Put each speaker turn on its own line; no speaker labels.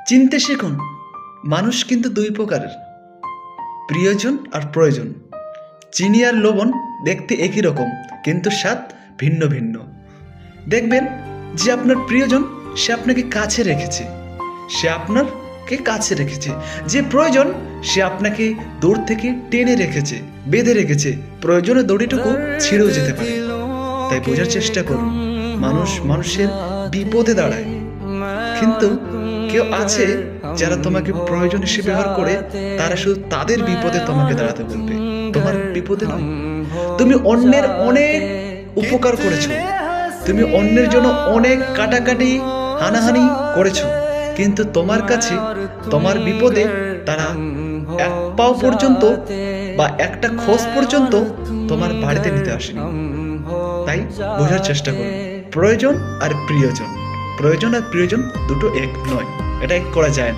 চিনতে শিখুন, মানুষ কিন্তু দুই প্রকারের, প্রিয়জন আর প্রয়োজন। চিনি আর লবণ দেখতে একই রকম, কিন্তু স্বাদ ভিন্ন ভিন্ন। দেখবেন যে আপনার প্রিয়জন সে আপনাকে কাছে রেখেছে, যে প্রয়োজন সে আপনাকে দূর থেকে টেনে রেখেছে, বেঁধে রেখেছে। প্রয়োজনের দড়িটুকু ছিঁড়েও যেতে পারে। তাই বোঝার চেষ্টা করুন, মানুষ মানুষের বিপদে দাঁড়ায়, কিন্তু কেউ আছে যারা তোমাকে প্রয়োজন হিসেবে ব্যবহার করে, তারা শুধু তাদের বিপদে তোমাকে দাঁড়াতে বলবে, তোমার বিপদে নয়। তুমি অন্যের অনেক উপকার করেছো, তুমি অন্যের জন্য অনেক কাটাকাটি হানাহানি করেছো, কিন্তু তোমার কাছে তোমার বিপদে তারা এক পাও পর্যন্ত বা একটা খোঁজ পর্যন্ত তোমার বাড়িতে নিতে আসেনি। তাই বোঝার চেষ্টা করুন, প্রয়োজন আর প্রিয়জন দুটো এক নয়, এটা এক করা যায় না।